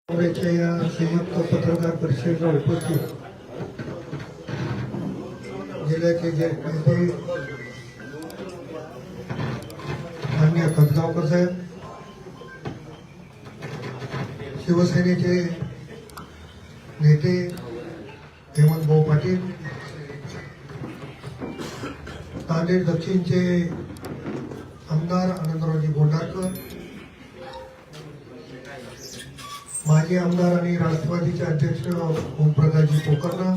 या संयुक्त पत्रकार परिषदेला उपस्थित जिल्ह्याचे जे नेते माननीय खतगावकर साहेब, शिवसेनेचे नेते हेमंत भाऊ पाटील, नांदेड दक्षिणचे आमदार आनंदरावजी बोंडारकर, माजी आमदार आणि राष्ट्रवादीचे अध्यक्ष ओमप्रकाशजी पोकर्णा,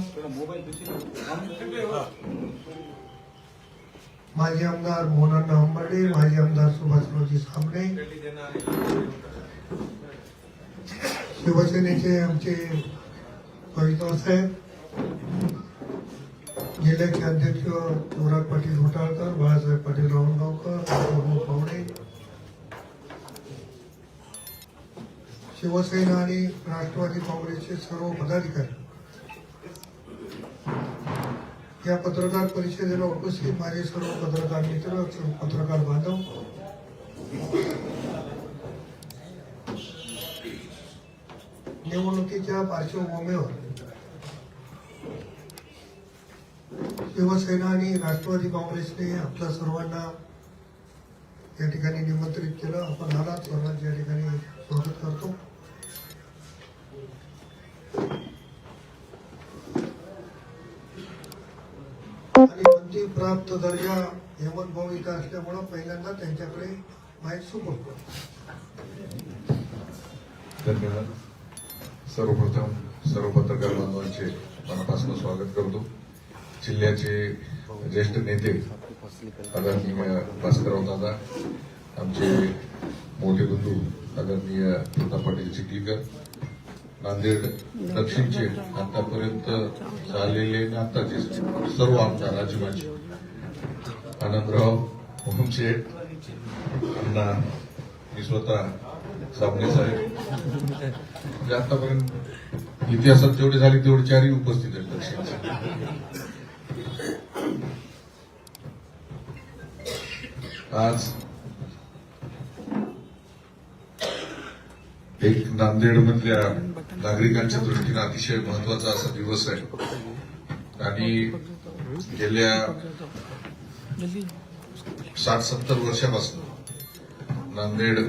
माजी आमदार मोहनअण्णा हंबर्डे, माजी आमदार सुभाषरावजी सामने, शिवसेनेचे आमचे कविता साहेब, जिल्ह्याचे अध्यक्ष युवराज पाटील घोटाळकर, बाळासाहेब पाटील रावणगावकर, प्रमोद पावडे, शिवसेना आणि राष्ट्रवादी काँग्रेसचे सर्व पदाधिकारी, या पत्रकार परिषदेला उपस्थित माझे सर्व पत्रकार मित्र, पत्रकार बांधव, निवडणुकीच्या पार्श्वभूमीवर शिवसेना आणि राष्ट्रवादी काँग्रेसने आपल्या सर्वांना या ठिकाणी निमंत्रित केलं. आपण आलात, सर्वांचे या ठिकाणी स्वागत करतो. आणि मंत्री प्राप्त दर्जा हेमंत भाऊ इथं असल्यामुळं पहिल्यांदा त्यांच्याकडे माहीत सुपूर्द. धन्यवाद. सर्वप्रथम सर्व पत्रकार बांधवांचे मनापासून स्वागत करतो. जिल्ह्याचे ज्येष्ठ नेते आदरणीय भास्करराव दादा, आमचे मोठे बंधू आदरणीय प्रताप पाटील चिखलीकर, नांदेड दक्षिणचे आतापर्यंत झालेले आणि आताचे सर्व आमदार राजमाजी आनंदराव शेठ अण्णा, मी स्वतः सामने साहेब, म्हणजे आतापर्यंत इतिहासात जेवढे झाले तेवढे चारही उपस्थित आहेत दक्षिणचे. आज एक नांदेड मधल्या नागरिकांच्या दृष्टीने अतिशय महत्वाचा असा दिवस आहे आणि गेल्या 60-70 वर्षापासून नांदेड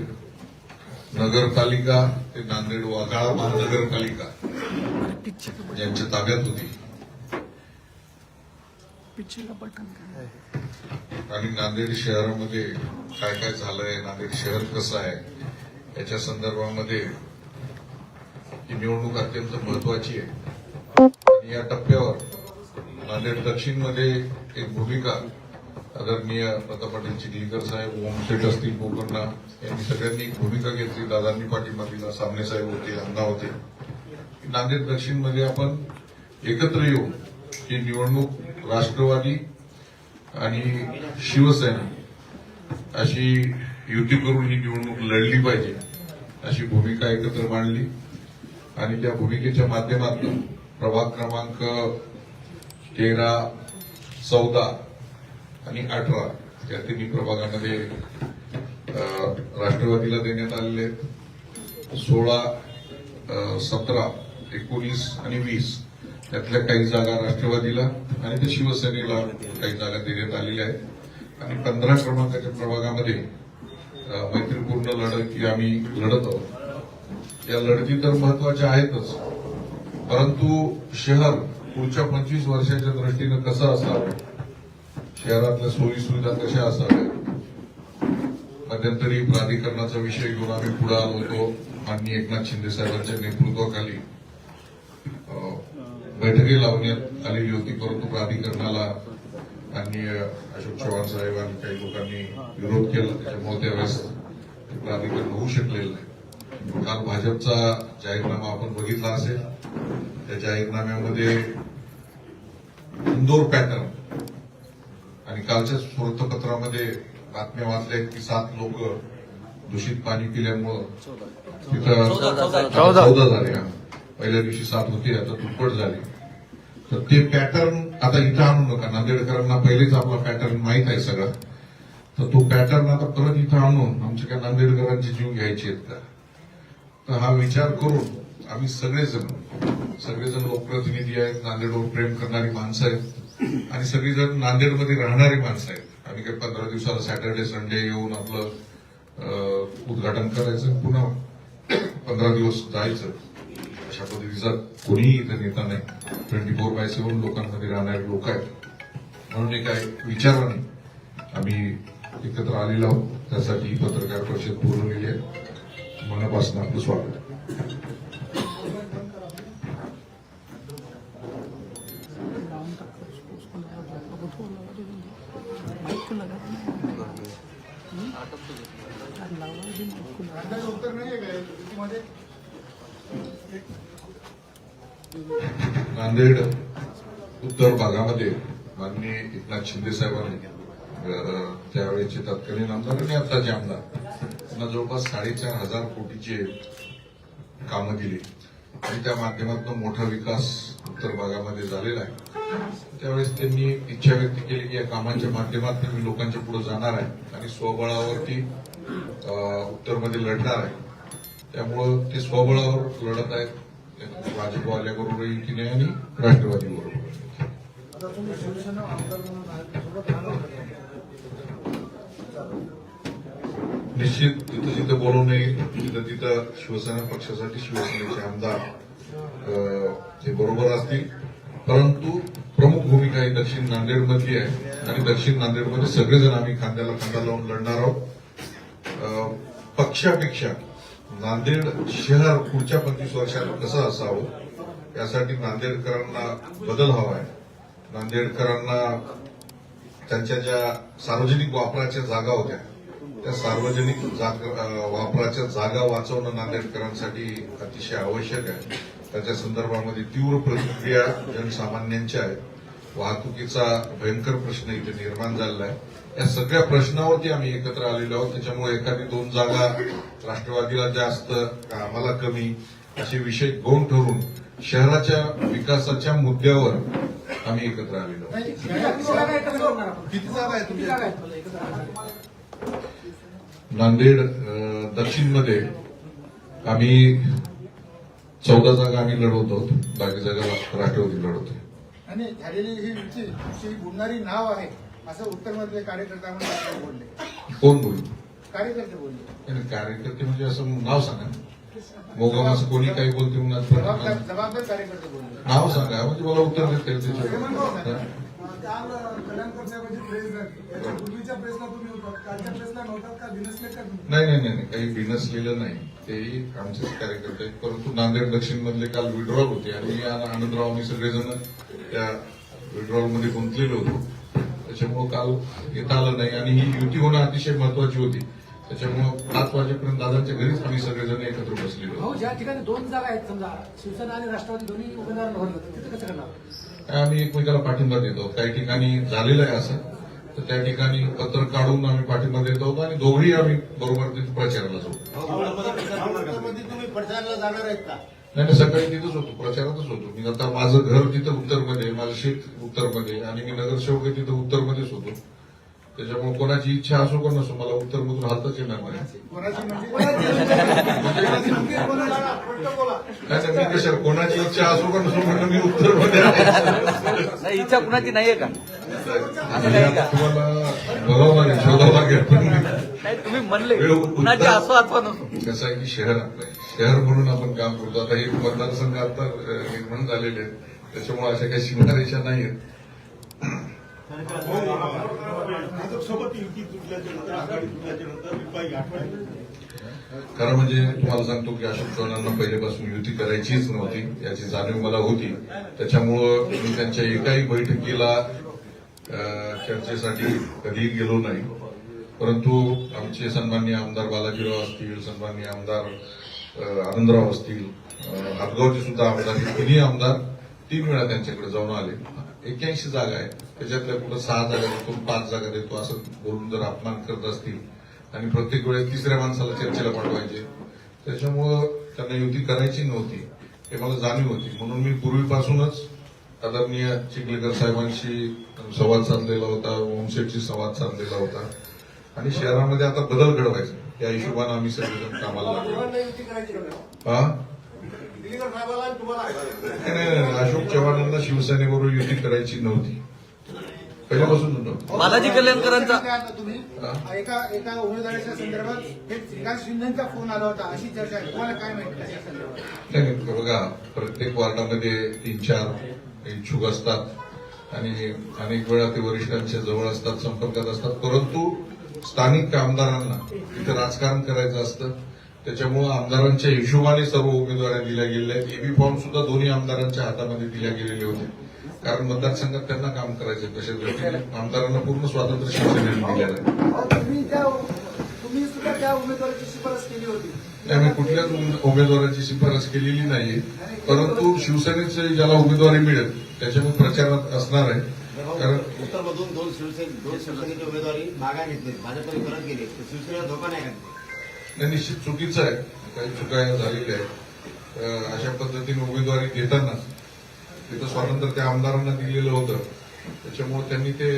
नगरपालिका ते नांदेड वाघाळा महानगरपालिका यांच्या ताब्यात होती आणि नांदेड शहरामध्ये काय काय झालंय, नांदेड शहर कसं आहे याच्या संदर्भामध्ये ही निवडणूक अत्यंत महत्वाची आहे. आणि या टप्प्यावर नांदेड दक्षिणमध्ये एक भूमिका आदरणीय प्रताप पाटील चिखलीकर साहेब, ओमशेठ असतील, पोकर्णा यांनी सगळ्यांनी एक भूमिका घेतली. दादांनी पाठिंबा दिला, सामने साहेब होते, अण्णा होते. नांदेड दक्षिणमध्ये आपण एकत्र येऊ, ही निवडणूक राष्ट्रवादी आणि शिवसेना अशी युती करून ही निवडणूक लढली पाहिजे अशी भूमिका एकत्र मांडली आणि त्या भूमिकेच्या माध्यमातून प्रभाग क्रमांक 13, 14 आणि 18 या तिन्ही प्रभागामध्ये राष्ट्रवादीला देण्यात आलेले आहेत. 16, 17, 19 आणि 20 त्यातल्या काही जागा राष्ट्रवादीला आणि त्या शिवसेनेला काही जागा देण्यात आलेल्या आहेत. आणि 15 क्रमांकाच्या प्रभागामध्ये मैत्रीपूर्ण लढत आम्ही लढत आहोत. या लढती तर महत्वाच्या आहेतच, परंतु शहर पुढच्या 25 वर्षाच्या दृष्टीनं कसं असावं, शहरातल्या सोयी सुविधा कशा असाव्या, मध्यंतरी प्राधिकरणाचा विषय घेऊन आम्ही पुढे आलो होतो. माननीय एकनाथ शिंदे साहेबांच्या नेतृत्वाखाली बैठकी लावण्यात आलेली होती, परंतु प्राधिकरणाला माननीय अशोक चव्हाण साहेब आणि काही लोकांनी विरोध केला, त्याच्यामुळे त्यावेळेस प्राधिकरण होऊ शकलेलं नाही. काल भाजपचा जाहीरनामा आपण बघितला असेल. त्या जाहीरनाम्यामध्ये इंदोर पॅटर्न आणि कालच्या वृत्तपत्रामध्ये बातम्या वाचल्या की 7 लोक दूषित पाणी पिल्यामुळं तिथं 14 झाले. पहिल्या दिवशी 7 होते, आता दुप्पट झाले. तर ते पॅटर्न आता इथं आणू नका. नांदेडकरांना पहिलेच आपला पॅटर्न माहित आहे सगळा, तर तो पॅटर्न आता परत इथं आणून आमच्या काय नांदेडकरांचे जीव घ्यायचे आहेत का? तर हा विचार करून आम्ही सगळेजण लोकप्रतिनिधी आहेत, नांदेडवर प्रेम करणारी माणसं आहेत आणि सगळीजण नांदेडमध्ये राहणारी माणसं आहेत. आम्ही काही 15 दिवसाला सॅटर्डे संडे येऊन आपलं उद्घाटन करायचं, पुन्हा 15 दिवस जायचं, अशा पद्धतीचा कोणीही इथं नेता नाही. 24/7 लोकांमध्ये राहणारे लोक आहेत, म्हणून हे काय विचाराने आम्ही एकत्र आलेलो आहोत. त्यासाठी पत्रकार परिषद बोलवलेली आहे. मनापासून आपलं स्वागत. नांदेड उत्तर भागामध्ये माननीय एकनाथ शिंदे साहेबांनी त्यावेळेचे तत्कालीन आमदार आणि आताचे आमदार त्यांना जवळपास 4,500 कोटीचे कामं दिली आणि त्या माध्यमातून मोठा विकास उत्तर भागामध्ये झालेला आहे. त्यावेळेस त्यांनी इच्छा व्यक्त केली की या कामांच्या माध्यमातून मी लोकांच्या पुढे जाणार आहे आणि स्वबळावरती उत्तरमध्ये लढणार आहे. त्यामुळं ते स्वबळावर लढत आहेत. भाजप आल्याबरोबर युतीने आणि राष्ट्रवादी बरोबर. निश्चित तिथं जिथं बोलू नये तिथं शिवसेना पक्षासाठी शिवसेनेचे आमदार ते बरोबर असतील, परंतु प्रमुख भूमिका ही दक्षिण नांदेडमधली आहे आणि दक्षिण नांदेडमध्ये सगळेजण आम्ही खांद्याला खांदा लावून लढणार आहोत. पक्षापेक्षा नांदेड शहर पुढच्या 25 वर्षात कसं असावं यासाठी नांदेडकरांना बदल हवा आहे. नांदेडकरांना त्यांच्या ज्या सार्वजनिक वापराच्या जागा होत्या त्या सार्वजनिक वापराच्या जागा वाचवणं नांदेडकरांसाठी अतिशय आवश्यक आहे. त्याच्या संदर्भामध्ये तीव्र प्रतिक्रिया जनसामान्यांच्या आहेत. वाहतुकीचा भयंकर प्रश्न इथे निर्माण झालेला आहे. या सगळ्या प्रश्नावरती आम्ही एकत्र आलेलो आहोत. त्याच्यामुळे एखादी 2 जागा राष्ट्रवादीला जास्त आम्हाला कमी असे विषय गौण ठरून शहराच्या विकासाच्या मुद्द्यावर आम्ही एकत्र आलेलो आहोत. किती जागा आहे तुमच्या? नांदेड दक्षिणमध्ये आम्ही 14 जागा आम्ही लढवतो, बाकी जागा राष्ट्रवादी लढवतो. आणि झालेली ही युती बोलणारी नाव आहे असं उत्तरमधले कार्यकर्ता म्हणून बोलले. कोण बोलू? कार्यकर्ते बोलले. कार्यकर्ते म्हणजे असं नाव सांगा. मोगम असं कोणी काही बोलते म्हणून जबाबदार कार्यकर्ते बोलले. नाव सांगा म्हणजे मला उत्तर देता येईल त्याच्यावर. काल कल्याणकर साहेबांची प्रेस झाली, त्याच्या पूर्वीच्या प्रेसला तुम्ही होतात, कालच्या प्रेसला नव्हतात का? बिनसले का तुम्ही? नाही काही बिनसलेलं नाही. तेही आमचेच कार्यकर्ते आहेत, परंतु नांदेड दक्षिण मधले काल विड्रॉल होते आणि मी आणि आनंदराव आम्ही सगळेजण त्या विड्रॉल मध्ये गुंतलेलो होतो. त्याच्यामुळे काल येता आलं नाही आणि ही युती होणं अतिशय महत्वाची होती. त्याच्यामुळे 5 वाजेपर्यंत दादांच्या घरीच आम्ही सगळेजण एकत्र बसलेलो. भाऊ, ज्या ठिकाणी 2 जागा आहेत, समजा शिवसेना आणि राष्ट्रवादी दोन्ही उमेदवार लढवतात, तिथे कसं करणार? आम्ही एकमेकाला पाठिंबा देतो. काही ठिकाणी झालेलं आहे असं, तर त्या ठिकाणी पत्र काढून आम्ही पाठिंबा देत आहोत आणि दोघेही आम्ही बरोबर तिथे प्रचाराला जाऊ. तुम्ही प्रचाराला जाणार आहेत का? नाही सकाळी तिथंच होतो, प्रचारातच होतो. मी आता माझं घर तिथं उत्तरमध्ये, माझं शेत उत्तरमध्ये आणि मी नगरसेवक आहे तिथं उत्तरमध्येच होतो. त्याच्यामुळे कोणाची इच्छा असो का नसो मला उत्तरमधून हालताच येणार नाही. मी कशा कोणाची इच्छा असो का नसो म्हणून मी उत्तरमध्ये आहे. इच्छा कुणाची नाहीये का? तुम्हाला बघावं लागेल, शोधावं लागेल. नाही तुम्ही म्हणले कुणाची असो अथवा नसो. कसं आहे की शहर आपलं आहे, शहर म्हणून आपण काम करतो. आता हे मतदारसंघ आता निर्माण झालेले आहेत, त्याच्यामुळे अशा काही सीमारेषा नाही आहेत. सोबत युती तुटल्याच्या नंतर आघाडी तुटल्याच्या नंतर विपाई आठवणी. खरं म्हणजे तुम्हाला सांगतो की अशोक चव्हाणांना पहिल्यापासून युती करायचीच नव्हती याची जाणीव मला होती. त्याच्यामुळं मी त्यांच्या एकाही बैठकीला चर्चेसाठी कधीही गेलो नाही. परंतु आमचे सन्माननीय आमदार बालाजीराव असतील, सन्माननीय आमदार आनंदराव असतील, हातगावचे सुद्धा आमदार, तिन्ही आमदार 3 वेळा त्यांच्याकडे जाऊन आले. 81 जागा आहेत, त्याच्यातल्या कुठं 6 जागा देतो, 5 जागा देतो असं बोलून जर अपमान करत असतील आणि प्रत्येक वेळेस 3ऱ्या माणसाला चर्चेला पाठवायचे, त्याच्यामुळं त्यांना युती करायची नव्हती हे मला जाणीव होती. म्हणून मी पूर्वीपासूनच आदरणीय चिखलीकर साहेबांशी संवाद साधलेला होता, ओमशेठशी संवाद साधलेला होता आणि शहरामध्ये आता बदल घडवायचा या हिशोबाने आम्ही सगळेजण कामाला लागलो. युती करायची का? हा दिल्लीला आम्हाला आणि तुम्हाला नाही, अशोक चव्हाणांना शिवसेनेबरोबर युती करायची नव्हती, पहिल्यापासून नव्हतं. बालाजी कल्याणकरांचा आता तुम्ही एका उमेदवाराच्या संदर्भात हे श्रीकांत शिंदेचा फोन आला होता अशी चर्चा आहे. तुम्हाला काय माहिती त्या संदर्भात? नाही, बघा, प्रत्येक वार्डामध्ये 3-4 इच्छुक असतात आणि अनेक वेळा ते वरिष्ठांच्या जवळ असतात, संपर्कात असतात, परंतु स्थानिक आमदारांना तिथे राजकारण करायचं असतं. त्याच्यामुळे आमदारांच्या हिशोबाने सर्व उमेदवारी दिल्या गेलेल्या आहेत. एबी फॉर्म सुद्धा दोन्ही आमदारांच्या हातामध्ये दिल्या गेलेले होते, कारण मतदारसंघात त्यांना काम करायचं. तसेच दृष्टीने आमदारांना पूर्ण स्वातंत्र्य शिवसेनेने दिलेलं आहे. तुम्ही सुद्धा त्या उमेदवाराची शिफारस केली होती. नाही, मी कुठल्याच उमेदवाराची शिफारस केलेली नाही, परंतु शिवसेनेचे ज्याला उमेदवारी मिळेल त्याच्या मी प्रचारात असणार आहे. कारण उत्तरमधून दोन शिवसेनेची उमेदवारी मागा घेतली, भाजपने परत गेली, शिवसेनेला धोका नाही का? नाही, निश्चित चुकीचं आहे, काही चुका झालेल्या आहेत. अशा पद्धतीने उमेदवारी देताना तिथं स्वातंत्र्य त्या आमदारांना दिलेलं होतं, त्याच्यामुळे त्यांनी ते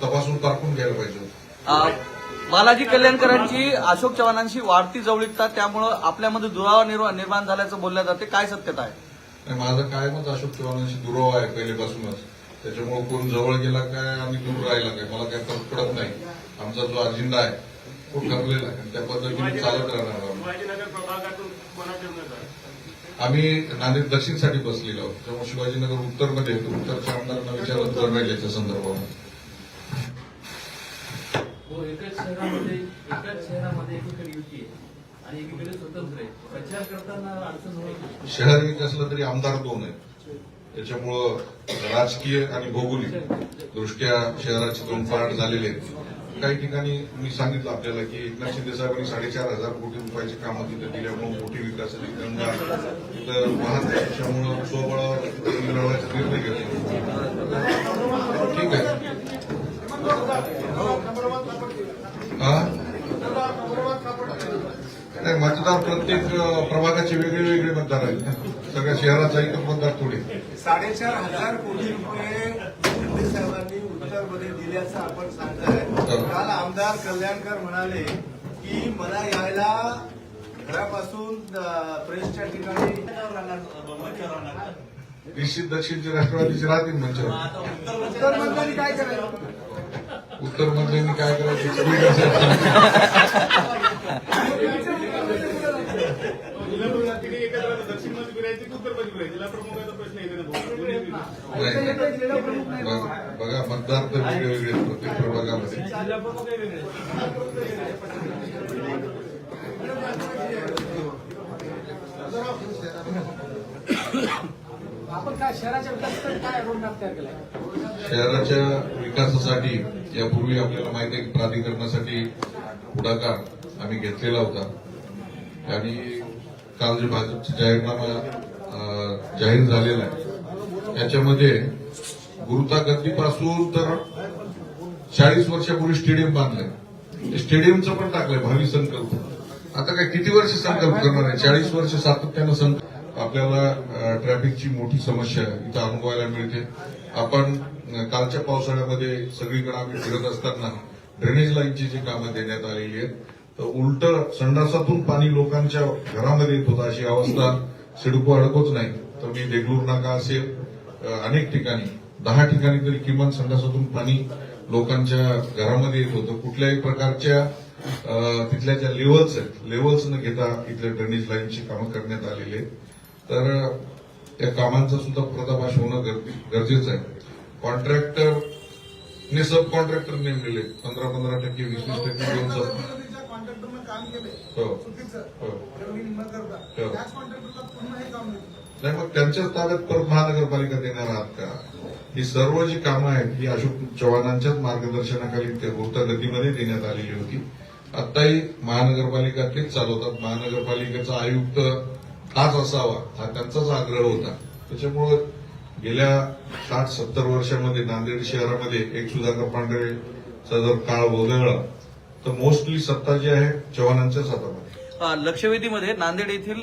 तपासून टाकून घ्यायला पाहिजे होतं. बालाजी कल्याणकरांची अशोक चव्हाणांशी वाढती जवळीकता, त्यामुळं आपल्यामध्ये दुरावा निर्माण झाल्याचं बोललं जाते, काय सत्यता आहे? नाही, माझं कायमच अशोक चव्हाणांशी दुरावा आहे पहिलेपासूनच, त्याच्यामुळे कोण जवळ गेला काय आणि दूर राहिला काय मला काय फरक पडत नाही. आमचा जो अजेंडा आहे तो ठरलेला आहे, त्या पद्धतीने चालत राहणार आहोत. शिवाजीनगर प्रभागातून कोणाचे उमेदवार? आम्ही नांदेड दक्षिणसाठी बसलेलो आहोत, त्यामुळे शिवाजीनगर उत्तरमध्ये येतो. उत्तरच्या आमदारांना विचारलं तर राहील याच्या संदर्भात. एकाच शहरामध्ये एकीकडे युती आहे आणि एकीकडे स्वतंत्र आहे. प्रचार करताना अडचण होईल. शहर एक असलं तरी आमदार 2 आहेत, त्याच्यामुळं राजकीय आणि भौगोलिक दृष्ट्या शहराचे 2 पार्ट झालेले आहेत. काही ठिकाणी मी सांगितलं आपल्याला की एकनाथ शिंदे साहेबांनी 4,500 कोटी रुपयाची कामं तिथे दिल्यामुळे मोठी विकासाची गंगा तिथं वाहत आहे, त्याच्यामुळं स्वबळावर मिळवण्याचा निर्णय घेतला. ठीक आहे. नाही, मतदार प्रत्येक प्रभागाचे वेगळे वेगळे मतदार आहेत. सगळ्या शहराचा एकच मतदार थोडे. 4,500 कोटी रुपये शिंदे साहेबांनी उत्तरमध्ये दिल्याचं आपण सांगताय. काल आमदार कल्याणकर म्हणाले की मला यायला घरापासून प्रेसच्या ठिकाणी निश्चित दक्षिणचे राष्ट्रवादीचे राहतील मंचावर. उत्तर मंत्र्यांनी काय करायचं? उत्तर मंत्र्यांनी काय करायचं तिने एकत्र दक्षिणमध्ये फिरायचे की उत्तरमध्ये फिरायचे जिल्हा प्रमुखाचा प्रश्न आहे बघा, मतदार तर वेगळे वेगळे आहेत प्रत्येक प्रभागामध्ये. आपण काय शहराच्या विकासासाठी काय रोडमॅप तयार केलाय? शहराच्या विकासासाठी यापूर्वी आपल्याला माहिती आहे की प्राधिकरणासाठी पुढाकार आम्ही घेतलेला होता आणि काल जे भाजपचा जाहीरनामा जाहीर झालेला आहे त्याच्यामध्ये गुरुतागद्दीपासून तर 40 वर्षापूर्वी स्टेडियम बांधलंय, ते स्टेडियमचं पण टाकलंय भावी संकल्प. आता काय किती वर्ष संकल्प करणार आहे? 40 वर्ष सातत्यानं संकल्प. आपल्याला ट्रॅफिकची मोठी समस्या इथं अनुभवायला मिळते. आपण कालच्या पावसाळ्यामध्ये सगळीकडे आम्ही फिरत असताना ड्रेनेज लाईनची जी कामं देण्यात आलेली आहेत तर उलट संडासातून पाणी लोकांच्या घरामध्ये येत होतं, अशी अवस्था सिडको अडकोच नाही. तर मी देगलूर नाका असेल अनेक ठिकाणी 10 ठिकाणी तरी किमान संडासातून पाणी लोकांच्या घरामध्ये येत होतं. कुठल्याही प्रकारच्या तिथल्या ज्या लेवल्स आहेत लेवल्स न घेता इथल्या ड्रेनेज लाईनची कामं करण्यात आलेली आहेत. तर त्या कामांचा सुद्धा पर्दाफाश होणं गरजेचं आहे. कॉन्ट्रॅक्टरने सब कॉन्ट्रॅक्टर नेमलेले 15% 20% देऊन कॉन्ट्रॅक्टरनं काम केले हो. चुकीचं हो. एवढी न करता हो. त्याच कॉन्ट्रॅक्टरला पूर्ण हे काम देतो. नाही, मग त्यांच्याच ताब्यात परत महानगरपालिका देणार आहात का? ही सर्व जी कामं आहेत ही अशोक चव्हाणांच्याच मार्गदर्शनाखाली त्या द्रुतगतीमध्ये देण्यात आलेली होती. आताही महानगरपालिका तेच चालवतात. महानगरपालिकेचा आयुक्त हाच असावा हा त्यांचाच आग्रह होता. त्याच्यामुळं गेल्या 60-70 वर्षामध्ये नांदेड शहरामध्ये एक सुधाकर पांढरेचा जर काळ वगळला तर मोस्टली सत्ता जी आहे चव्हाणांच्याच हातामध्ये. लक्षवेधीमध्ये नांदेड येथील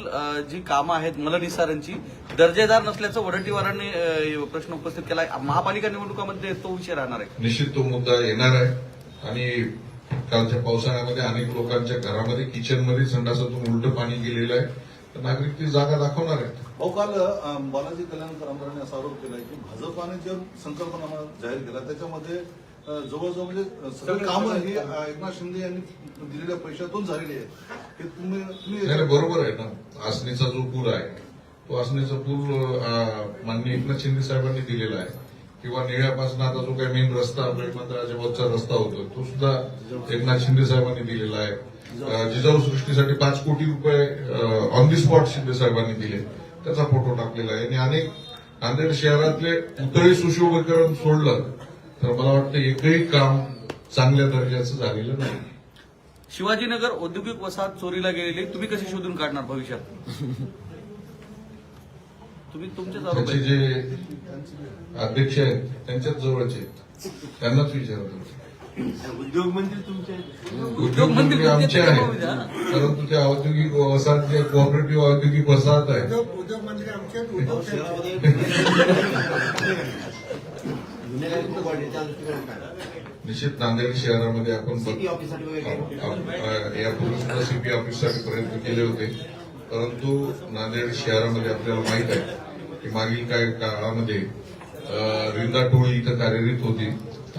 जी कामं आहेत मलनिसारांची दर्जेदार नसल्याचं वडट्टीवारांनी प्रश्न उपस्थित केला. महापालिका निवडणुकामध्ये तो विषय राहणार आहे. निश्चित तो मुद्दा येणार आहे आणि कालच्या पावसाळ्यामध्ये अनेक लोकांच्या घरामध्ये किचनमध्ये संडासातून उलटं पाणी गेलेलं आहे. तर नागरिक ती जागा दाखवणार आहेत. अहो काल बालाजी कल्याणकर आमदारांनी असा आरोप केलाय की भाजपाने जे संकल्पनामा जाहीर केला त्याच्यामध्ये जवळजवळ म्हणजे सगळी कामं ही एकनाथ शिंदे यांनी दिलेल्या पैशातून झालेली आहेत हे तुम्ही नाही, बरोबर आहे ना. आसनीचा जो पूल आहे तो आसनीचा पूल माननीय एकनाथ शिंदे साहेबांनी दिलेला आहे, किंवा निळ्यापासून आता जो काही मेन रस्ता मंत्रालयाच्या वरचा रस्ता होतो तो सुद्धा एकनाथ शिंदे साहेबांनी दिलेला आहे. जिजाऊ सृष्टीसाठी 5 कोटी रुपये ऑन दी स्पॉट शिंदे साहेबांनी दिले, त्याचा फोटो टाकलेला आहे. आणि अनेक नांदेड शहरातले पुतळे सुशोभीकरण सोडलं तर मला वाटतं एकही काम चांगल्या दर्जाचं झालेलं नाही. शिवाजीनगर औद्योगिक वसाहत चोरीला गेलेली तुम्ही कशी शोधून काढणार भविष्यात? तुम्ही तुमचेच आरोप त्याचे आहेत. जे अध्यक्ष आहेत त्यांच्याच जवळचे आहेत, त्यांनाच विचारतो. उद्योग मंत्री तुमचे उद्योग मंत्री आमचे आहेत, परंतु ते औद्योगिक वसाहत जे कोऑपरेटिव्ह औद्योगिक वसाहत आहे उद्योग मंत्री आमचे आहेत, उद्योग शहरामध्ये गुन्हेगारी वाढीच्या दृष्टिकोनातून काय निश्चित नांदेड शहरामध्ये आपण सिटी ऑफिससाठी वगैरे यापूर्वी सुद्धा सीपी ऑफिससाठी प्रयत्न केले होते, परंतु नांदेड शहरामध्ये आपल्याला माहित आहे की मागील काही काळामध्ये रिंदा टोळी इथं कार्यरत होती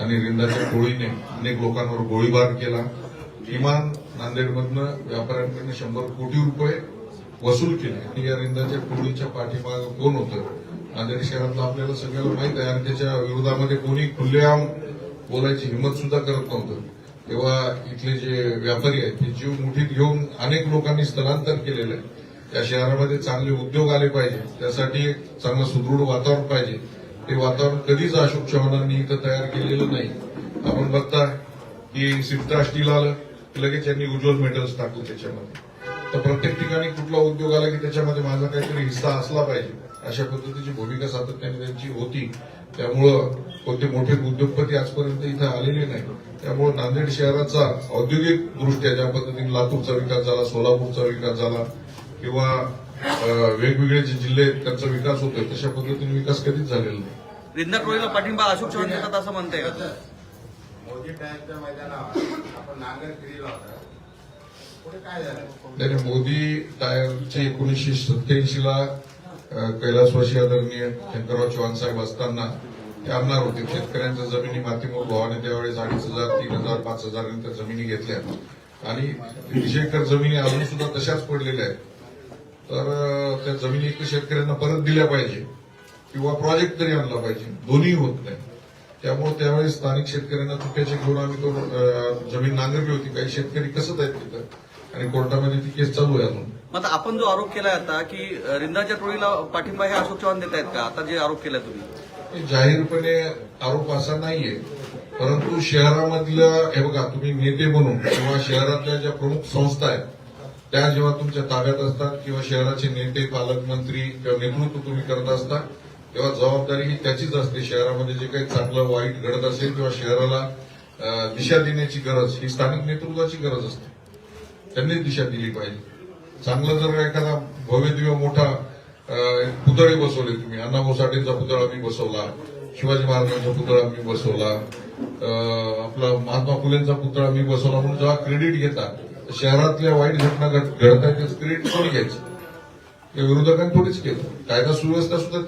आणि रिंदाच्या टोळीने अनेक लोकांवर गोळीबार केला. किमान नांदेडमधनं व्यापाऱ्यांकडून 100 कोटी रुपये वसूल केले. आणि या रिंदाच्या टोळीच्या पाठीमागे कोण होतं नांदेड शहरातलं आपल्याला सगळ्याला माहित आहे, आणि त्याच्या विरोधामध्ये कोणी खुल्लेआम बोलायची हिंमत सुद्धा करत नव्हतं. तेव्हा इथले जे व्यापारी आहेत ते जीव मुठीत घेऊन अनेक लोकांनी स्थलांतर केलेलं आहे. त्या शहरामध्ये चांगले उद्योग आले पाहिजे, त्यासाठी एक चांगलं सुदृढ वातावरण पाहिजे. ते वातावरण कधीच अशोक चव्हाणांनी इथं तयार केलेलं नाही. आपण बघता की सिप्टा स्टील आलं की लगेच यांनी उज्ज्वल मेटल्स टाकलं त्याच्यामध्ये. तर प्रत्येक ठिकाणी कुठला उद्योग आला की त्याच्यामध्ये माझा काहीतरी हिस्सा असला पाहिजे, अशा पद्धतीची भूमिका सातत्याने त्यांची होती. त्यामुळं कोणते मोठे उद्योगपती आजपर्यंत इथं आलेले नाही. त्यामुळे नांदेड शहराचा औद्योगिक दृष्ट्या ज्या पद्धतीने लातूरचा विकास झाला, सोलापूरचा विकास झाला, किंवा वेगवेगळे जे जिल्हे आहेत त्यांचा विकास होतोय, तशा पद्धतीने विकास कधीच झालेला नाही. रिंदा टोळीला पाठिंबा अशोक चव्हाण देतात असं म्हणताय का? मोदी टायरच्या मैदानावर आपण नांगर फिरला होता, पुढे काय झालं? त्याने मोदी टायरचे 1987ला कैलासवासी आदरणीय शंकरराव चव्हाण साहेब असताना ते आणणार होते. शेतकऱ्यांच्या जमिनी मातीमोल भावाने त्यावेळेस 2,500, 3,000, 5,000 त्या जमिनी घेतल्या आणि 300 एकर जमिनी अजून सुद्धा तशाच पडलेल्या आहेत. तर त्या जमिनी एक शेतकऱ्यांना परत दिल्या पाहिजे किंवा प्रोजेक्ट तरी आणला पाहिजे, दोन्ही होत नाही. त्यामुळे त्यावेळेस स्थानिक शेतकऱ्यांना चुक्याचे घेऊन आम्ही तो जमीन नांगरली होती. काही शेतकरी कसत आहेत तिथं आणि कोर्टामध्ये ती केस चालू आहे अजून. मग आपण जो आरोप केलाय आता की रिंदाच्या टोळीला पाठिंबा हे अशोक चव्हाण देत आहेत का? आता जे आरोप केलाय तुम्ही, जाहीरपणे आरोप असा नाहीये, परंतु शहरामधल्या हे बघा, तुम्ही नेते म्हणून किंवा शहरातल्या ज्या प्रमुख संस्था आहेत त्या जेव्हा तुमच्या ताब्यात असतात किंवा शहराचे नेते, पालकमंत्री किंवा नेतृत्व तुम्ही करत असता, तेव्हा जबाबदारी ही त्याचीच असते. शहरामध्ये जे काही चांगलं वाईट घडत असेल किंवा शहराला दिशा देण्याची गरज ही स्थानिक नेतृत्वाची गरज असते. त्यांनी दिशा दिली पाहिजे. चांगलं जर एखादा भव्यदिव्य मोठा पुतळे बसवले, तुम्ही अण्णाभाऊ साठेंचा पुतळा मी बसवला, शिवाजी महाराजांचा पुतळा मी बसवला, आपला महात्मा फुलेंचा पुतळा मी बसवला म्हणून जेव्हा क्रेडिट घेतात, शहरातल्या वाईट घटना घडतायत त्याचं क्रेडिट कोणी घ्यायचं? या विरोधकांनी थोडीच केलं. कायदा सुव्यवस्था सुद्धा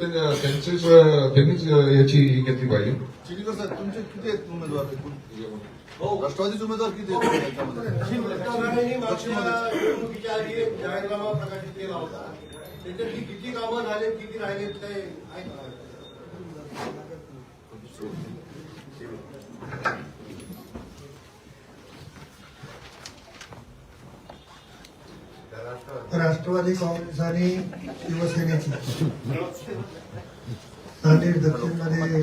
त्यांनीच याची घेतली पाहिजे. चिखलीकर साहेब तुमचे किती आहेत उमेदवार? राष्ट्रवादीचे उमेदवार किती आहेत त्याच्यामध्ये? निवडणुकीच्या आधी एक जाहीरनामा प्रकाशित केला होता, त्याच्यातली किती कामं झाले, किती राहिलेत ते आहेत का? राष्ट्रवादी काँग्रेस आणि शिवसेनेची नांदेड दक्षिणमध्ये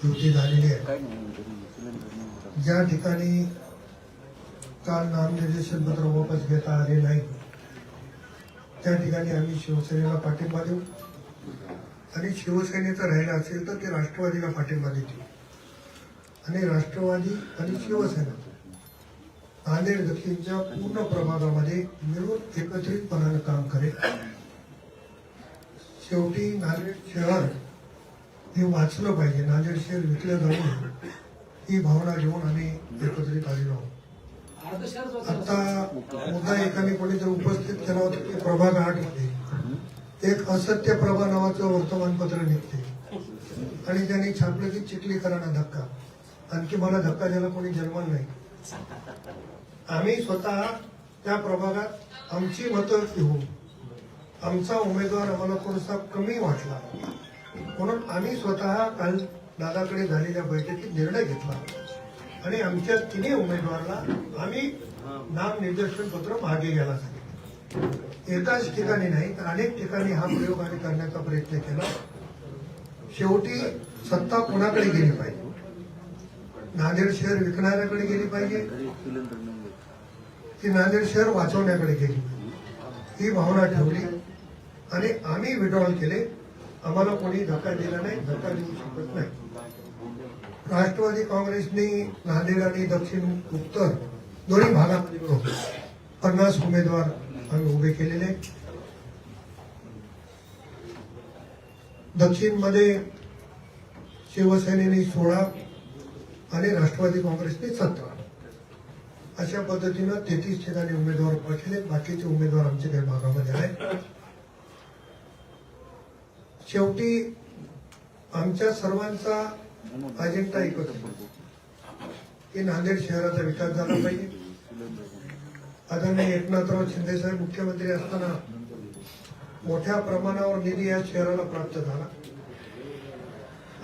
युती झालेली आहे. ज्या ठिकाणी काल नामनिर्देशन पत्र वापस घेता आले नाही त्या ठिकाणी आम्ही शिवसेनेला पाठिंबा देऊ आणि शिवसेनेचं राहिलं असेल तर ते राष्ट्रवादीला पाठिंबा देतील आणि राष्ट्रवादी आणि शिवसेना नांदेड दक्षिणच्या पूर्ण प्रभागामध्ये मिळून एकत्रितपणानं काम करेल. शेवटी नांदेड शहर हे वाचलं पाहिजे, नांदेड शहर विकलं जाऊन ही भावना घेऊन आम्ही एकत्रित आलेलो आहोत. आता मुद्दा एकाने कोणी जर उपस्थित केला होता की प्रभाग 8 मध्ये एक असत्य प्रभा नावाचं वर्तमानपत्र निघते आणि त्यांनी छापलं की चिखलीकरांना धक्का. आणखी मला धक्का द्यायला कोणी जन्मल नाही. आम्ही स्वतः त्या प्रभागात आमची मतं घेऊन आमचा उमेदवार आम्हाला थोडासा कमी वाटला म्हणून आम्ही स्वतः काल दादाकडे झालेल्या बैठकीत निर्णय घेतला आणि आमच्या तिन्ही उमेदवाराला आम्ही नामनिर्देशन पत्र मागे घ्यायला सांगितलं. एकाच ठिकाणी नाही तर अनेक ठिकाणी हा प्रयोग आम्ही करण्याचा प्रयत्न केला. शेवटी सत्ता कोणाकडे गेली पाहिजे? नांदेड शहर विकणाऱ्याकडे गेली पाहिजे की नांदेड शहर वाचवण्याकडे गेली ही भावना ठेवली आणि आम्ही विड्रॉल केले. आम्हाला कोणी धक्का दिला नाही, धक्का देऊ शकत नाही. राष्ट्रवादी काँग्रेसने नांदेड आणि दक्षिण उत्तर दोन्ही भागामध्ये 50 उमेदवार आम्ही उभे केलेले. दक्षिण मध्ये शिवसेनेने 16 आणि राष्ट्रवादी काँग्रेसने 17 अशा पद्धतीनं 33 ठिकाणी उमेदवार उभे केले. बाकीचे उमेदवार आमच्या काही भागामध्ये आहेत. शेवटी आमच्या सर्वांचा अजेंडा एकच होता की नांदेड शहराचा विकास झाला पाहिजे. आदरणीय एकनाथराव शिंदे साहेब मुख्यमंत्री असताना मोठ्या प्रमाणावर निधी या शहराला प्राप्त झाला.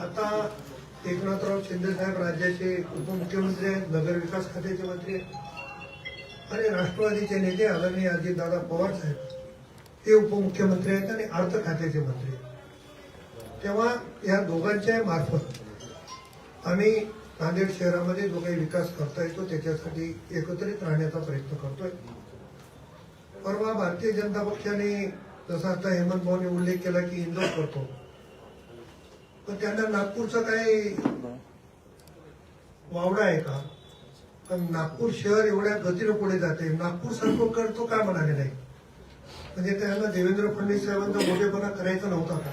आता एकनाथराव शिंदे साहेब राज्याचे उपमुख्यमंत्री आहेत, नगरविकास खात्याचे मंत्री आहेत आणि राष्ट्रवादीचे नेते आदरणीय अजितदादा पवार साहेब हे उपमुख्यमंत्री आहेत आणि अर्थ खात्याचे मंत्री आहेत. तेव्हा या दोघांच्या मार्फत आम्ही नांदेड शहरामध्ये जो काही विकास करता येतो त्याच्यासाठी एकत्रित राहण्याचा प्रयत्न करतोय. परवा भारतीय जनता पक्षाने जसा आता हेमंत भाऊने उल्लेख केला की इंदोर करतो, पण त्यांना नागपूरचा काही वावडा आहे का? पण नागपूर शहर एवढ्या गतीने पुढे जाते, नागपूर सारखं करतो का म्हणाले नाही? म्हणजे त्यांना देवेंद्र फडणवीस साहेबांचा मोठेपणा करायचा नव्हता का?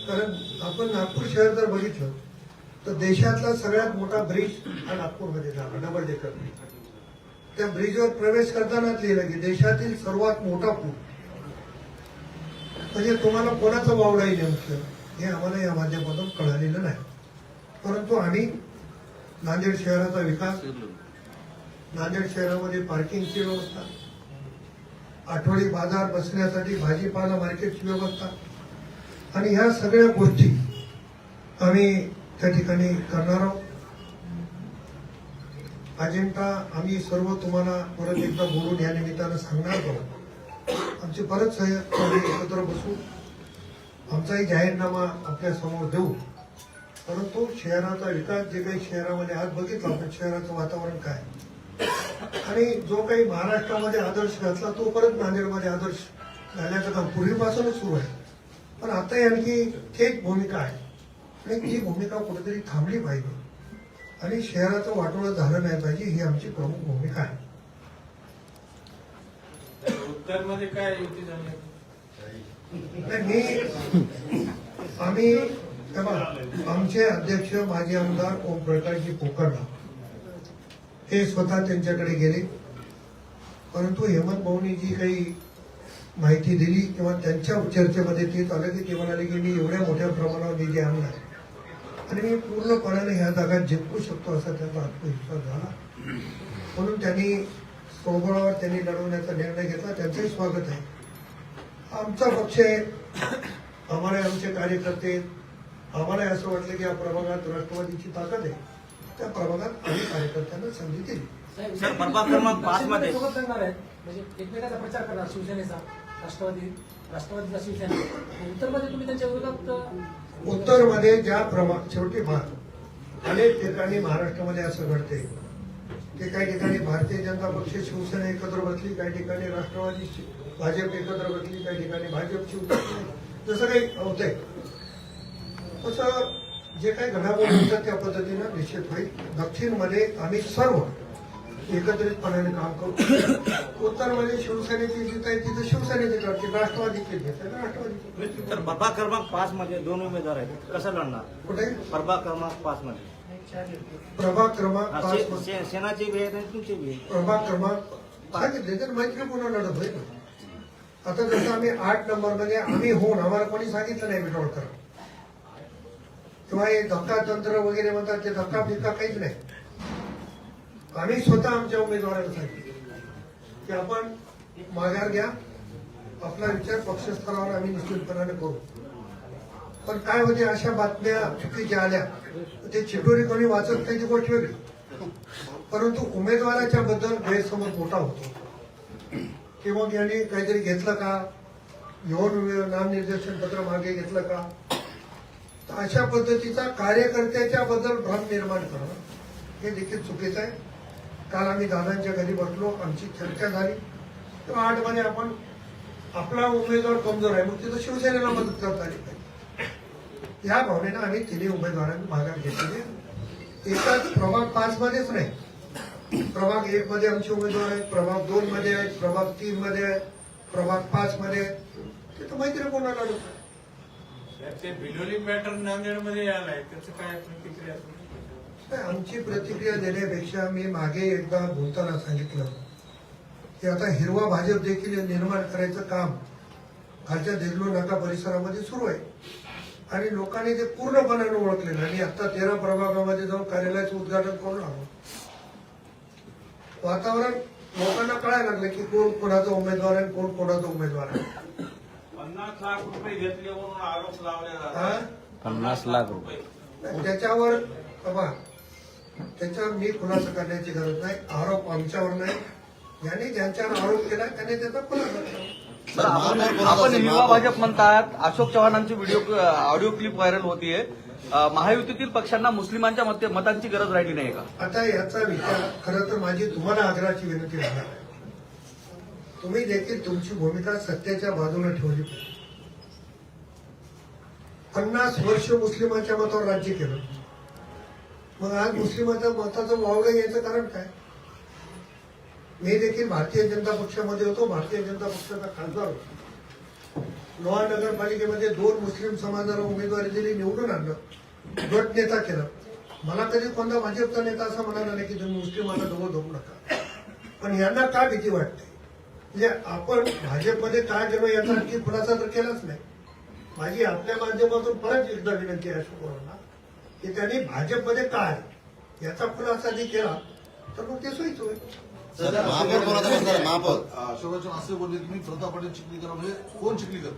कारण आपण नागपूर शहर जर बघितलं तर देशातला सगळ्यात मोठा ब्रिज हा नागपूरमध्ये झाला, डबल डेकर ब्रिज. त्या ब्रिजवर प्रवेश करतानाच लिहिलं की देशातील सर्वात मोठा पूल. म्हणजे तुम्हाला कोणाचा वावडाही नेमकं हे आम्हाला या माध्यमातून कळालेलं नाही. परंतु आम्ही नांदेड शहराचा विकास, नांदेड शहरामध्ये पार्किंगची व्यवस्था, आठवडी बाजार बसण्यासाठी भाजीपाला मार्केटची व्यवस्था आणि ह्या सगळ्या गोष्टी आम्ही त्या ठिकाणी करणार आहोत. अजेंडा आम्ही सर्व तुम्हाला परत एकदा बोलून या निमित्तानं सांगणार आहोत. आमचे परत सहकारी एकत्र बसू, आमचाही जाहीरनामा आपल्या समोर देऊ. परंतु शहराचा विकास जे काही शहरामध्ये आज बघितलं आपण शहराचं वातावरण काय आणि जो काही महाराष्ट्रामध्ये आदर्श घातला तो परत नांदेडमध्ये आदर्श घालण्याचं काम पूर्वीपासूनच सुरू आहे. पण आता आणखी थेट भूमिका आहे आणि ती भूमिका कुठेतरी थांबली पाहिजे आणि शहराचं वाटोळं झालं नाही पाहिजे ही आमची प्रमुख भूमिका आहे. उत्तरमध्ये काय युती झाली? आम्ही आमचे अध्यक्ष माजी आमदार ओमप्रकाशजी पोकरला हे स्वतः त्यांच्याकडे गेले. परंतु हेमंत भाऊनी जी काही माहिती दिली किंवा त्यांच्या चर्चेमध्ये तेच आलं की ते म्हणाले की मी एवढ्या मोठ्या प्रमाणावर निधी आणला आणि मी पूर्णपणाने ह्या जागा जिंकू शकतो असा त्यांचा आत्मविश्वास झाला. म्हणून त्यांनी स्वबळावर त्यांनी लढवण्याचा निर्णय घेतला. त्यांचंही स्वागत आहे. आमचा पक्ष आहे, आम्हाला आमचे कार्यकर्ते, आम्हाला असं वाटलं की या प्रभागात राष्ट्रवादीची ताकद आहे. त्या प्रभागात आम्ही कार्यकर्त्यांना संधी दिली. सर, प्रभाग क्रमांक 5 मध्ये सोबत करणार आहेत म्हणजे एकमेकाचा प्रचार करणार शिवसेनेचा, राष्ट्रवादीचा शिवसेना. उत्तरमध्ये तुम्ही त्यांच्या विरोधात उत्तरमध्ये ज्या शेवटी अनेक ठिकाणी महाराष्ट्रामध्ये असं घडते की काही ठिकाणी भारतीय जनता पक्ष शिवसेना एकत्र बसली, काही ठिकाणी राष्ट्रवादी भाजप एकत्र बसली, काही ठिकाणी भाजप शिवसेना, जसं काही होतंय तसं जे काही घडामोडी होतात त्या पद्धतीनं निश्चित होईल. दक्षिणमध्ये आम्ही सर्व एकत्रितपणाने काम करू. उत्तरमध्ये शिवसेनेची जिथे आहे तिथे शिवसेनेची करते, राष्ट्रवादीची घेते राष्ट्रवादीची. तर प्रभाग क्रमांक 5 मध्ये 2 उमेदवार आहेत, कसं लढणार? कुठे प्रभाग क्रमांक 5 मध्ये प्रभाग क्रमांक 5 सेनाची बी आहे आणि तुमची बी आहे. प्रभाग क्रमांक सांगितले तर मैत्रीपूर्ण लढत होईल. आता जसं आम्ही 8 नंबरमध्ये आम्ही होऊन आम्हाला कोणी सांगितलं नाही विड्रॉल करा किंवा हे धक्का तंत्र वगैरे म्हणतात ते धक्का बिक्का काहीच नाही. आम्ही स्वतः आमच्या उमेदवाराला सांगितलं की आपण माघार घ्या, आपला विचार पक्षस्तरावर आम्ही निश्चितपणाने करू. पण काय होते, अशा बातम्या चुकीच्या आल्या ते चिटोरी कोणी वाचत नाही ती गोष्ट वेगळी, परंतु उमेदवाराच्या बद्दल गैरसमज मोठा होतो की मग यांनी काहीतरी घेतलं का, येऊन नामनिर्देशन पत्र मागे घेतलं का. तर अशा पद्धतीचा कार्यकर्त्याच्या बद्दल भ्रम निर्माण करणं हे देखील चुकीचं आहे. काल आम्ही दादांच्या घरी बसलो, आमची चर्चा झाली, तर 8 मध्ये आपण आपला उमेदवार कमजोर आहे मग तिथं शिवसेनेला मदत करता आली पाहिजे या भावनेनं आम्ही तिन्ही उमेदवारांनी माघार घेतलेली आहे. एकाच प्रभाग 5 मध्येच नाही, प्रभाग 1 मध्ये आमचे उमेदवार आहेत, प्रभाग 2 मध्ये आहेत, प्रभाग 3 मध्ये आहेत, प्रभाग 5 मध्ये आहेत. तिथं मैत्री कोणाला लढू. ते बिलोली मॅटर नांदेडमध्ये आलाय, त्याचं काय प्रतिक्रिया? आमची प्रतिक्रिया देण्यापेक्षा मी मागे एकदा बोलताना सांगितलं की आता हिरवा भाजप देखील निर्माण करायचं काम खालच्या देगलूर नाका परिसरामध्ये सुरू आहे आणि लोकांनी ते पूर्णपणे ओळखलेलं. आणि आता 13 प्रभागामध्ये जाऊन कार्यालयाचं उद्घाटन करून आलो. वातावरण लोकांना कळायला लागलं की कोण कोणाचा उमेदवार आहे, कोण कोणाचा उमेदवार आहे. 50 लाख रुपये घेतले म्हणून आरोप लावले हा? जातात. 50 लाख रुपये त्याच्यावर बाबा त्याच्यावर मी खुलासा करण्याची गरज नाही. आरोप आमच्यावर नाही, यांनी ज्यांच्यावर आरोप केला त्यांनी त्याचा खुलासा केला. सर, आपण हिरवा भाजप म्हणतात. अशोक चव्हाणांची व्हिडिओ ऑडिओ क्लिप व्हायरल होतीये. महायुतीतील पक्षांना मुस्लिमांच्या मतांची गरज राहिली नाही का? आता याचा विचार खरं तर माझी तुम्हाला आग्रहाची विनंती राहणार आहे, तुम्ही देखील तुमची भूमिका सत्याच्या बाजूला ठेवली पाहिजे. 50 वर्ष मुस्लिमांच्या मतावर राज्य केलं, मग आज मुस्लिमांच्या मताचं वावलं याचं कारण काय? मी देखील भारतीय जनता पक्षामध्ये होतो, भारतीय जनता पक्षाचा खासदार होतो. लोहा नगरपालिकेमध्ये 2 मुस्लिम समाजाला उमेदवारी दिली, निवडून आणलं, गट नेता केलं. मला कधी कोणता भाजपचा नेता असं म्हणाला नाही की तुम्ही मुस्लिमांना डोकं धरू नका. पण यांना काय भीती वाटते, म्हणजे आपण भाजपमध्ये काय गेलो याचा आणखी खुलासा तर केलाच नाही. माझी आपल्या माध्यमातून परत एकदा विनंती आहे अशोकरावांना की त्यांनी भाजपमध्ये काय याचा खुलासा जरी केला तर मग ते सोयीच होईल. महापौर कोणाचा बसणार? महापौर अशोकराव असे बोलले की मी प्रताप पाटील चिखलीकर म्हणजे कोण चिखलीकर?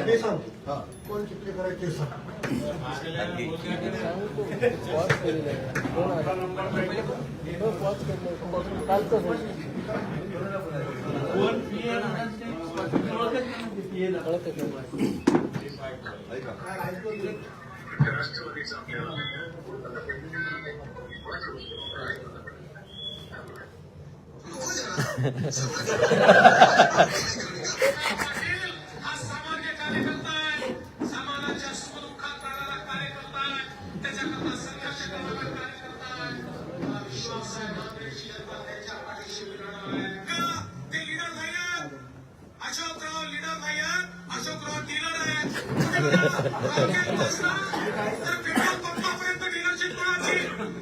मी सांगतो कोण चिखली करायचे ते सांग. सामान्य कार्यकर्ता आहे, समाजाच्या सुखदुःखात राहणारा कार्यकर्ता आहे, त्याच्याकरता संघर्ष करणारा कार्यकर्ता आहे. मला विश्वास आहे नांदेडची जनता त्याच्या पाठीशी मिळणार आहे. का ते लीडर नाही आहेत? अशोकराव लीडर नाही आहेत, अशोकराव डीलर आहेत. तर पेट्रोल पंपापर्यंत डीलरशिप कोणाची,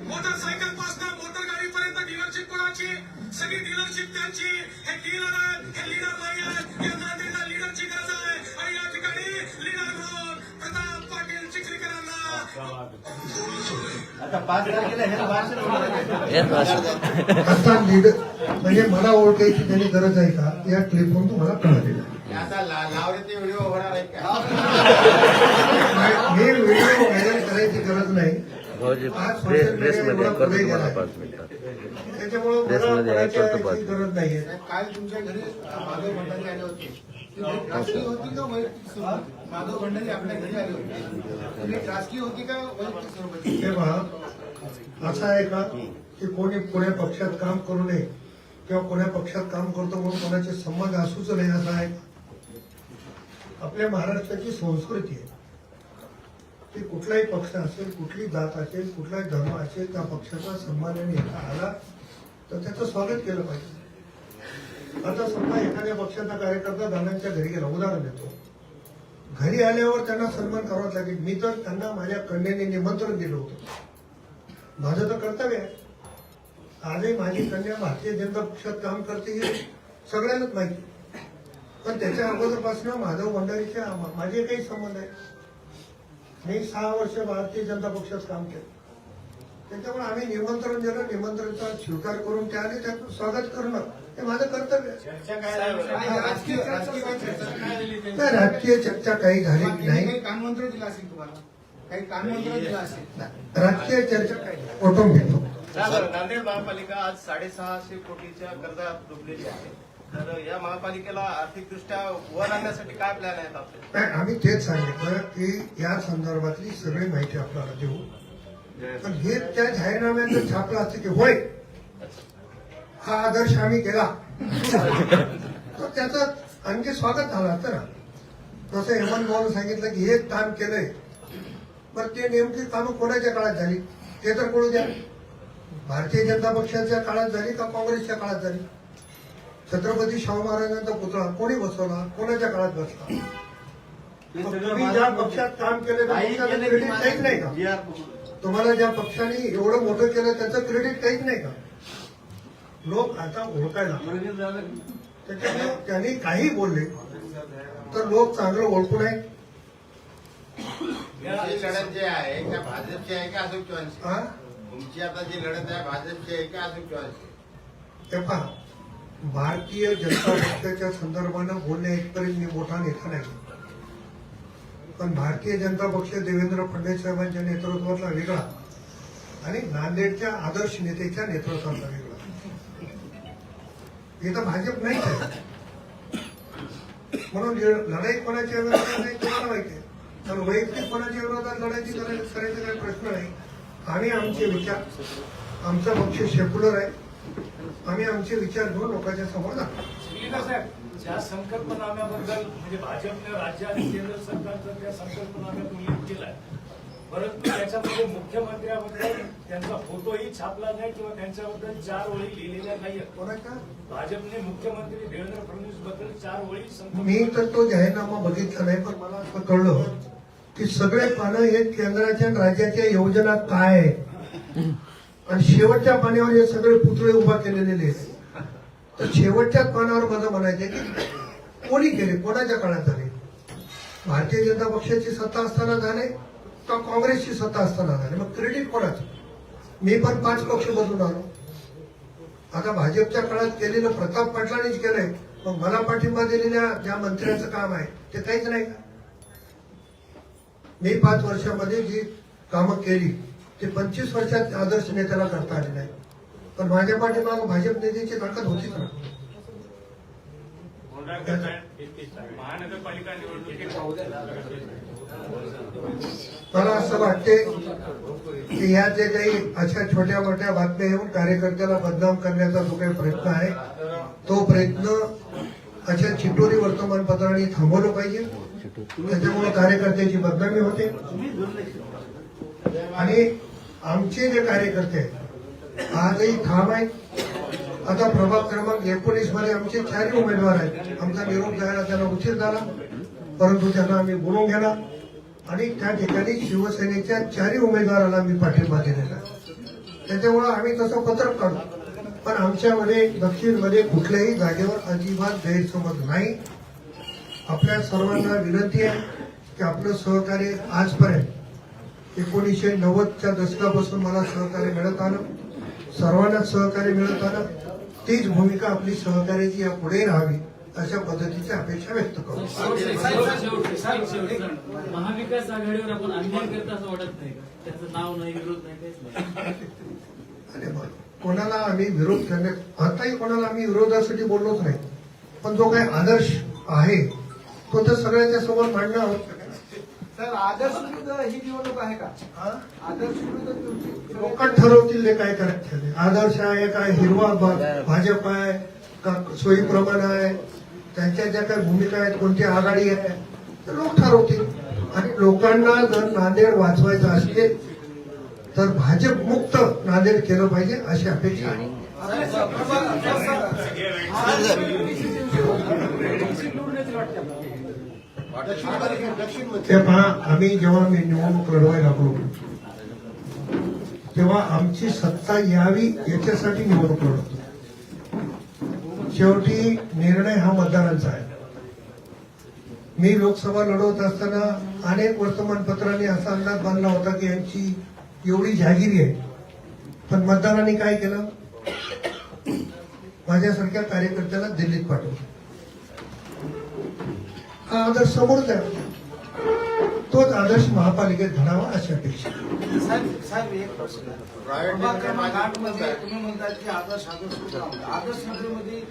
मोटरसायकल पासून मोटर गाडीपर्यंत डीलरशिप कोणाची? सगळी डीलरशिप त्यांची. हे डीलर आहेत, हे लीडर नाही आहेत. या नांदेडला लीडरची गरज आहे आणि या ठिकाणी लीडर म्हणून प्रताप पाटील चिखलीकरांना आता लीडर म्हणजे मला ओळखायची त्यांनी गरज आहे का या क्लिपवरून तुम्हाला कळालेलं आहे. लावण्याचे व्हिडिओ होणार आहे का? मी व्हिडिओ व्हायरल करायची गरज नाही. आज सोशल मीडिया पुढे गेला आहे. त्याच्यामुळे मला करायची गरज नाहीये. काल तुमच्या घरी माधव भंडारी आले होते. ती राजकीय होती का वैयक्तिक स्वरूप? माधव भंडारी आपल्या घरी आले होते, ती राजकीय होती का वैयक्तिक स्वरूपाची? तेव्हा असं आहे का की कोणी कोण्या पक्षात काम करू नये किंवा कोण्या पक्षात काम करतो म्हणून कोणाचे संबंध असूच नाही असं आहे? आपल्या महाराष्ट्राची संस्कृती आहे की कुठलाही पक्ष असेल, कुठली जात असेल, कुठलाही धर्म असेल, त्या पक्षाचा सन्मानाने आला तर त्याचं स्वागत केलं पाहिजे. आता समजा एखाद्या पक्षाचा कार्यकर्ता दादांच्या घरी गेला, उदाहरण देतो, घरी आल्यावर त्यांना सन्मान करावाच लागेल. मी तर त्यांना माझ्या कन्याने निमंत्रण दिलं होतं, माझं तर कर्तव्य आहे. आजही माझी कन्या भारतीय जनता पक्षात काम करते हे सगळ्यांनाच माहिती. पण त्याच्या अगोदरपासून माधव भंडारीचे माझे काही संबंध आहे. मी 6 वर्ष भारतीय जनता पक्षात काम केलं. त्याच्यामुळे आम्ही निमंत्रण दिलं, निमंत्रणाचा स्वीकार करून त्याने त्याचं स्वागत करणं हे माझं कर्तव्य आहे. नाही, राजकीय चर्चा काही झाली नाही. काही कानमंत्र दिला असेल तुम्हाला, काही कानमंत्र दिला असेल. राजकीय चर्चा काही नाही. ओटून घेतो. नांदेड महापालिका आज 650 कोटीच्या कर्जात डुबलेली आहे. तर या महापालिकेला आर्थिकदृष्ट्या वर आणण्यासाठी काय प्लॅन आहेत आपले? नाही, आम्ही तेच सांगितलं की या संदर्भातली सगळी माहिती आपल्याला देऊ. पण हे त्या जाहीरनाम्यात छापलं असतं की होय हा आदर्श आम्ही केला तर त्याचं आणखी स्वागत झालं असतं ना. जसं हेमंत भाऊन सांगितलं की हे काम केलंय, पण ते नेमकी कामं कोणाच्या काळात झाली ते तर कळू द्या. भारतीय जनता पक्षाच्या काळात झाली का काँग्रेसच्या काळात झाली? छत्रपती शाहू महाराजांचा पुतळा कोणी बसवला, कोणाच्या काळात बसला? तुम्ही ज्या पक्षात काम केलं त्या पक्षाचं क्रेडिट काहीच नाही का? तुम्हाला ज्या पक्षाने एवढं मोठं केलं त्याचं क्रेडिट काहीच नाही का? लोक आता ओळखायला त्याच्यामुळे त्यांनी काही बोलले तर लोक चांगलं ओळखून आहे. तुमची लढत जे आहे त्या भाजपची आहे का अशोक चव्हाणची? हा? तुमची आता जी लढत आहे भाजपची आहे का अशोक चव्हाणची? ते पहा, भारतीय जनता पक्षाच्या संदर्भानं बोलण्या इथपर्यंत मी मोठा नेता नाही. पण भारतीय जनता पक्ष देवेंद्र फडणवीस साहेबांच्या नेतृत्वातला वेगळा आणि नांदेडच्या आदर्श नेत्याच्या नेतृत्वातला वेगळा. हे तर भाजप नाहीच आहे. म्हणून लढाई कोणाच्या विरोधात नाही तुम्हाला माहिती आहे. तर वैयक्तिक कोणाच्या विरोधात लढायची करायचा काही प्रश्न नाही. आम्ही आमचे विचार, आमचा पक्ष सेक्युलर आहे, आम्ही आमचे विचार घेऊन लोकांच्या समोर जातो. साहेब, ज्या संकल्पनाम्याबद्दल म्हणजे भाजपने राज्य आणि केंद्र सरकारचा त्या संकल्पनाम्यात उल्लेख केलाय, परंतु त्याच्यामध्ये मुख्यमंत्र्याबद्दल त्यांचा फोटोही छापला नाही किंवा त्यांच्याबद्दल 4 ओळी लिहिलेल्या नाहीयेत. कोणाच्या? भाजपने मुख्यमंत्री देवेंद्र फडणवीस बद्दल 4 ओळी मी तर तो जाहीरनामा बघितला नाही, पण मला असं कळलं की सगळे पानं हे केंद्राच्या आणि राज्याच्या योजना काय आहेत आणि शेवटच्या पाण्यावर हे सगळे पुतळे उभा केलेले आहेत. तर शेवटच्याच पानावर मला म्हणायचे की कोणी केले, कोणाच्या काळात झाले? भारतीय जनता पक्षाची सत्ता असताना झाले का काँग्रेसची सत्ता असताना झाले? मग क्रेडिट कोणाचं? मी पण 5 पक्ष बदलून आलो. आता भाजपच्या काळात केलेलं प्रताप पाटलांनीच केलंय, मग मला पाठिंबा दिलेल्या ज्या मंत्र्यांचं काम आहे ते काहीच नाही का? मी 5 वर्षामध्ये जी कामं केली ते 25 वर्षात आदर्श नेत्याला करता आले नाही. पण माझ्या पाठीमागं भाजप नेत्याची ताकद होतीच ना. महानगरपालिका निवडणुकीत मला असं वाटते की या जे काही अशा छोट्या मोठ्या बातम्या येऊन कार्यकर्त्याला बदनाम करण्याचा जो काही प्रयत्न आहे तो प्रयत्न अशा चिटोरी वर्तमानपत्रांनी थांबवलं पाहिजे. त्याच्यामुळे कार्यकर्त्याची बदनामी होते आणि आमचे जे कार्यकर्ते आहेत आजही ठाम आहेत. आता प्रभाग क्रमांक 19 मध्ये आमचे 4 उमेदवार आहेत. आमचा निरोप जायला त्यांना उशीर झाला, परंतु त्यांना आम्ही बोलवून गेला आणि त्या ठिकाणी शिवसेनेच्या 4 उमेदवाराला आम्ही पाठिंबा दिलेला. त्याच्यामुळे आम्ही तसं पत्रक काढू, पण आमच्यामध्ये दक्षिणमध्ये कुठल्याही जागेवर अजिबात गैरसमज नाही. आपल्या सर्वांना विनंती आहे की आपलं सहकार्य आजपर्यंत 1990च्या दशकापासून मला सहकार्य मिळत आलं, सर्वांना सहकार्य मिळत आलं. तीच भूमिका आपली सहकार्याची या पुढे राहावी अशा पद्धतीची अपेक्षा व्यक्त करू. महाविकास आघाडीवर आपण अन्याय करता असं वाटत नाही का? त्याचं नाव नाही, विरोध नाही, काहीच नाही. अरे मग कोणाला आम्ही विरोध करण्यात आताही कोणाला आम्ही विरोधासाठी बोललोच नाही, पण जो काही आदर्श आहे तो तर सगळ्यांच्या समोर मांडणं आवश्यक आहे. सर, आदर्श विरुद्ध ही निवडणूक आहे का? आदर्श विरुद्ध तुमची लोक ठरवतील ते काय करायचं. आदर्श आहे काय, हिरवा भाजप आहे का, सोयीप्रमाणे आहे, त्यांच्या ज्या काही भूमिका आहेत, कोणती आघाडी आहे ते लोक ठरवतील. आणि लोकांना जर नांदेड वाचवायचं असेल तर भाजप मुक्त नांदेड केलं पाहिजे अशी अपेक्षा आहे. ते पहा, आम्ही जेव्हा मी निवडणूक लढवायला लागलो तेव्हा आमची सत्ता यावी याच्यासाठी निवडणूक लढवतो. शेवटी निर्णय हा मतदारांचा आहे. मी लोकसभा लढवत असताना अनेक वर्तमानपत्रांनी असा अंदाज बांधला होता की यांची एवढी जहागिरी आहे, पण मतदारांनी काय केलं, माझ्यासारख्या कार्यकर्त्याला दिल्लीत पाठवलं. हा आदर्श समोर द्या, तोच आदर्श महापालिकेत घडावा अशी अपेक्षा. साहेब एक प्रश्न प्रभाग क्रमांक 8 मध्ये तुम्ही म्हणतात की आदर्श आदर्श नगरीमध्ये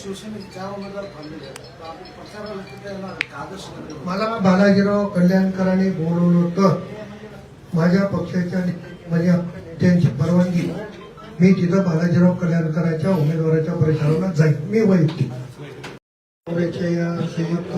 शिवसेनेचे 4 उमेदवार थांबलेले आहेत. तर आपण प्रचाराला तिथे येणार का आदर्श नगरी? मला बालाजीराव कल्याणकरांनी बोलवलं तर माझ्या पक्षाच्या म्हणजे त्यांची परवानगी मी तिथं बालाजीराव कल्याणकरांच्या उमेदवाराच्या प्रचाराला जाईल. मी वैयक्तिक या संयुक्त